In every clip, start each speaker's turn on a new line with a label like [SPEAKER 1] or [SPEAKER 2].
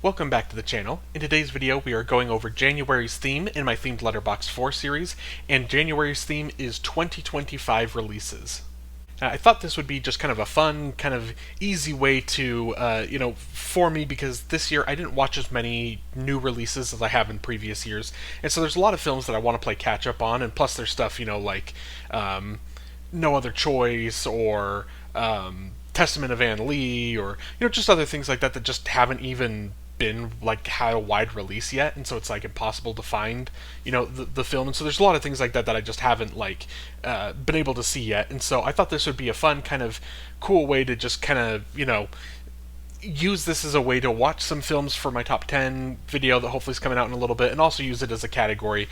[SPEAKER 1] Welcome back to the channel. In today's video we are going over January's theme in my themed Letterboxd 4 series, and January's theme is 2025 releases. I thought this would be just kind of a fun, kind of easy way to, for me, because this year I didn't watch as many new releases as I have in previous years, and so there's a lot of films that I want to play catch up on, and plus there's stuff, like No Other Choice, or Testament of Ann Lee, or just other things like that that just haven't even been had a wide release yet, and so it's impossible to find the film, and so there's a lot of things like that that I just haven't been able to see yet, and so I thought this would be a fun kind of cool way to just kind of use this as a way to watch some films for my top 10 video that hopefully is coming out in a little bit, and also use it as a category,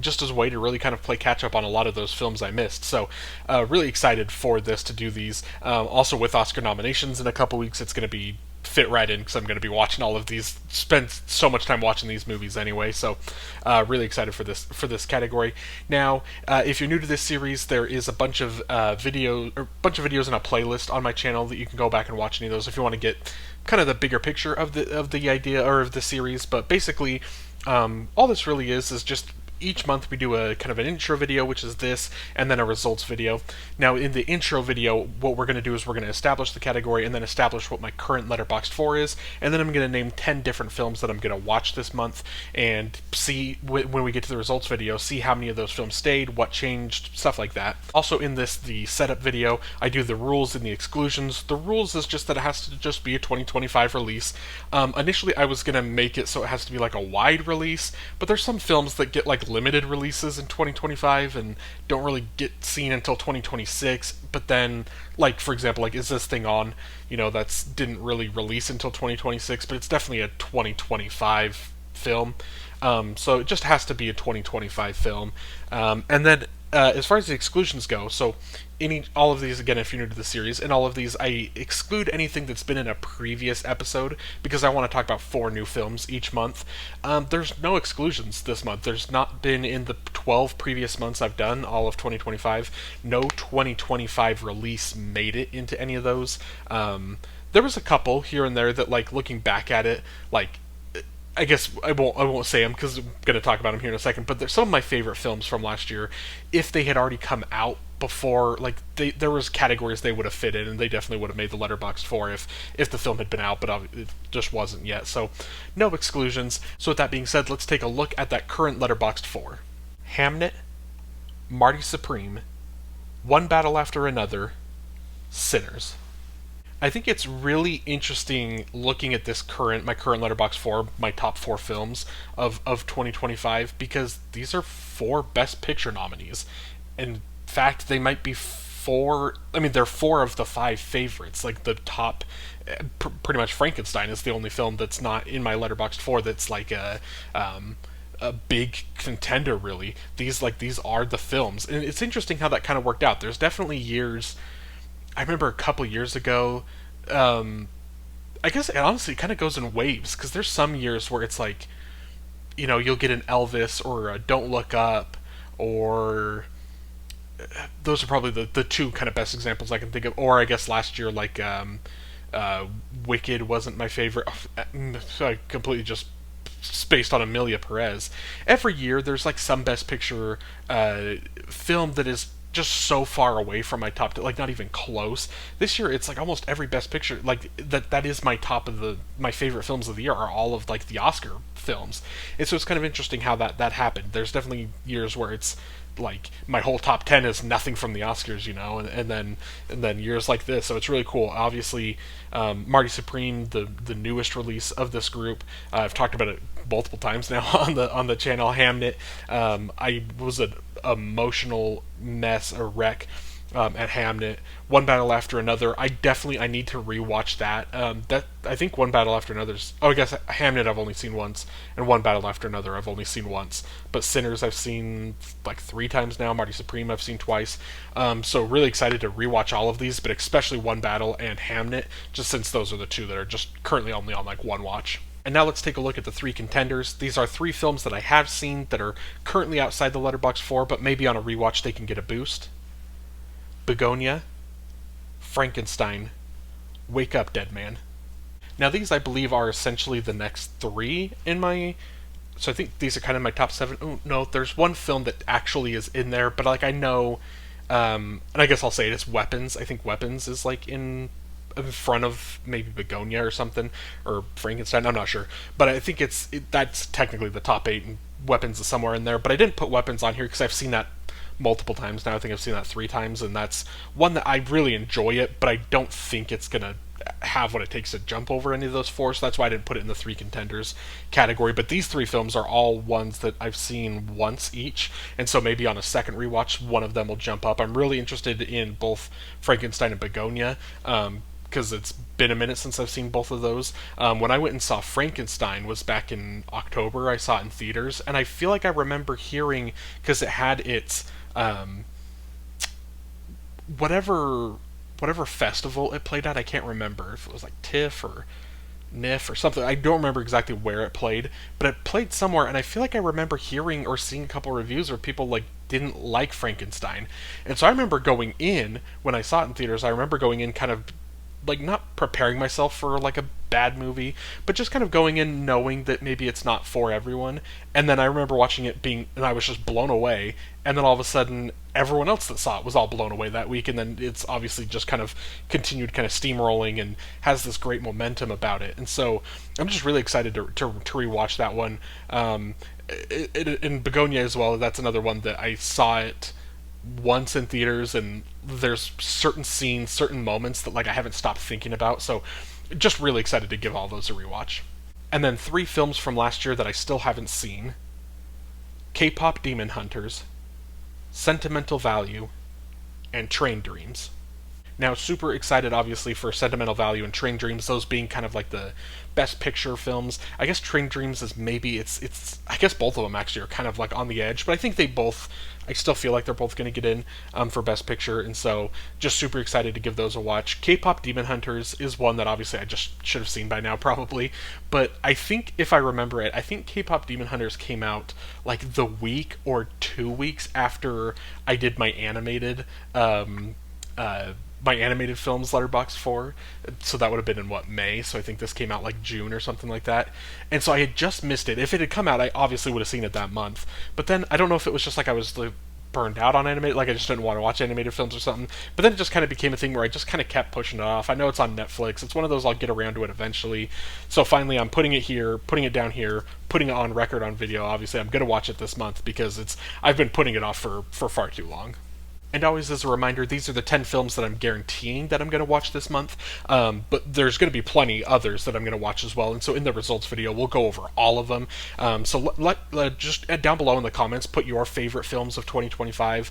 [SPEAKER 1] just as a way to really kind of play catch up on a lot of those films I missed. So really excited for this, to do these. Also with Oscar nominations in a couple weeks, it's going to be fit right in because I'm going to be watching all of these, spend so much time watching these movies anyway, so really excited for this category. Now, if you're new to this series, there is a bunch of videos in a playlist on my channel that you can go back and watch any of those if you want to get kind of the bigger picture of the idea or of the series. But basically, all this really is just each month we do a kind of an intro video, which is this, and then a results video. Now, in the intro video, what we're going to do is we're going to establish the category and then establish what my current Letterboxd 4 is, and then I'm going to name 10 different films that I'm going to watch this month, and see, when we get to the results video, see how many of those films stayed, what changed, stuff like that. Also in the setup video, I do the rules and the exclusions. The rules is just that it has to just be a 2025 release. Initially I was going to make it so it has to be a wide release, but there's some films that get limited releases in 2025 and don't really get seen until 2026, but then for example, Is This Thing On, that's didn't really release until 2026, but it's definitely a 2025 film, so it just has to be a 2025 film. And then as far as the exclusions go, so all of these, again, if you're new to the series, in all of these I exclude anything that's been in a previous episode, because I want to talk about 4 new films each month. There's no exclusions this month. There's not been, in the 12 previous months I've done, all of 2025, no 2025 release made it into any of those. There was a couple here and there that, looking back at it, I guess I won't say them because I'm going to talk about them here in a second, but they're some of my favorite films from last year. If they had already come out before, there was categories they would have fit in, and they definitely would have made the Letterboxd 4 if the film had been out, but it just wasn't yet. So no exclusions. So with that being said, let's take a look at that current Letterboxd 4. Hamnet, Marty Supreme, One Battle After Another, Sinners. I think it's really interesting looking at my current Letterboxd 4, my top 4 films of 2025, because these are 4 Best Picture nominees. In fact, they might be 4, they're 4 of the 5 favorites. The top, pretty much Frankenstein is the only film that's not in my Letterboxd 4 that's a big contender, really. These are the films. And it's interesting how that kind of worked out. There's definitely years, I remember a couple years ago, I guess it honestly kind of goes in waves, because there's some years where it's you'll get an Elvis or a Don't Look Up, or those are probably the 2 kind of best examples I can think of. Or I guess last year, Wicked wasn't my favorite. So I completely just spaced on Amelia Perez. Every year there's some Best Picture film that is just so far away from my top, not even close. This year it's almost every Best Picture, that is my top of my favorite films of the year are all of the Oscar films. And so it's kind of interesting how that happened. There's definitely years where it's my whole top 10 is nothing from the Oscars, and then years like this. So it's really cool. Obviously, Marty Supreme, the newest release of this group, I've talked about it multiple times now on the channel. Hamnet, I was an emotional mess, a wreck at Hamnet. One Battle After Another, I need to rewatch that. I think One Battle After Another's, I guess Hamnet I've only seen once, and One Battle After Another I've only seen once. But Sinners I've seen 3 times now. Marty Supreme I've seen twice. So really excited to rewatch all of these, but especially One Battle and Hamnet, just since those are the 2 that are just currently only on one watch. And now let's take a look at the 3 contenders. These are 3 films that I have seen that are currently outside the Letterboxd 4, but maybe on a rewatch they can get a boost. Begonia, Frankenstein, Wake Up, Dead Man. Now these I believe are essentially the next three in my, so I think these are kind of my top seven. Oh no, there's one film that actually is in there, but like I know, and I guess I'll say it, it's Weapons. I think Weapons is like in front of maybe Begonia or something, or Frankenstein. I'm not sure, but I think that's technically the top eight, and Weapons is somewhere in there. But I didn't put Weapons on here because I've seen that multiple times now. I think I've seen that 3 times, and that's one that I really enjoy it, but I don't think it's gonna have what it takes to jump over any of those four, so that's why I didn't put it in the 3 contenders category. But these 3 films are all ones that I've seen once each, and so maybe on a second rewatch, one of them will jump up. I'm really interested in both Frankenstein and Begonia, because it's been a minute since I've seen both of those. When I went and saw Frankenstein was back in October. I saw it in theaters, and I feel like I remember hearing, because it had its whatever festival it played at. I can't remember if it was like TIFF or NIF or something. I don't remember exactly where it played, but it played somewhere, and I feel like I remember hearing or seeing a couple reviews where people like didn't like Frankenstein. And so I remember going in, when I saw it in theaters, I remember going in kind of like not preparing myself for like a bad movie, but just kind of going in knowing that maybe it's not for everyone. And then I remember watching it and I was just blown away. And then all of a sudden, everyone else that saw it was all blown away that week. And then it's obviously just kind of continued kind of steamrolling and has this great momentum about it. And so I'm just really excited to rewatch that one. In Begonia as well, that's another one that I saw it once in theaters, and there's certain scenes, certain moments that like I haven't stopped thinking about. So just really excited to give all those a rewatch. And then 3 films from last year that I still haven't seen: K-pop Demon Hunters, Sentimental Value, and Train Dreams. Now, super excited, obviously, for Sentimental Value and Train Dreams, those being kind of like the Best Picture films. I guess Train Dreams is maybe, I guess both of them actually are kind of like on the edge, but I think I still feel like they're both going to get in for Best Picture, and so just super excited to give those a watch. K-pop Demon Hunters is one that obviously I just should have seen by now, probably, but I think, if I remember it, I think K-pop Demon Hunters came out like the week or 2 weeks after I did my animated films Letterboxd for, so that would have been in May, so I think this came out like June or something like that, and so I had just missed it. If it had come out, I obviously would have seen it that month, but then I don't know if it was just like I was like burned out on animated, like I just didn't want to watch animated films or something, but then it just kind of became a thing where I just kind of kept pushing it off. I know it's on Netflix, it's one of those I'll get around to it eventually, so finally I'm putting it here, putting it down here, putting it on record on video. Obviously I'm going to watch it this month because I've been putting it off for far too long. And always as a reminder, these are the 10 films that I'm guaranteeing that I'm going to watch this month, but there's going to be plenty others that I'm going to watch as well, and so in the results video, we'll go over all of them. So just down below in the comments, put your favorite films of 2025,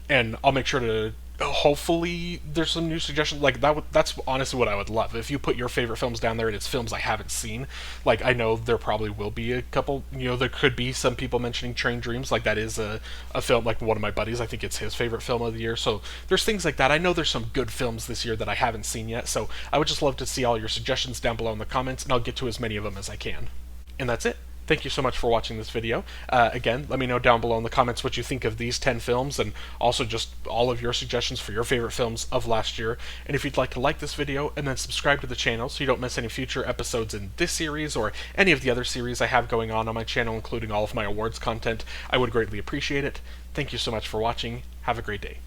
[SPEAKER 1] and I'll make sure to hopefully there's some new suggestions like that. That's honestly what I would love, if you put your favorite films down there and it's films I haven't seen. Like, I know there probably will be a couple, there could be some people mentioning Train Dreams, like that is a film, like one of my buddies, I think it's his favorite film of the year, so there's things like that. I know there's some good films this year that I haven't seen yet, so I would just love to see all your suggestions down below in the comments, and I'll get to as many of them as I can. And that's it. Thank you so much for watching this video. Again, let me know down below in the comments what you think of these 10 films, and also just all of your suggestions for your favorite films of last year. And if you'd like to like this video and then subscribe to the channel so you don't miss any future episodes in this series or any of the other series I have going on my channel, including all of my awards content, I would greatly appreciate it. Thank you so much for watching. Have a great day.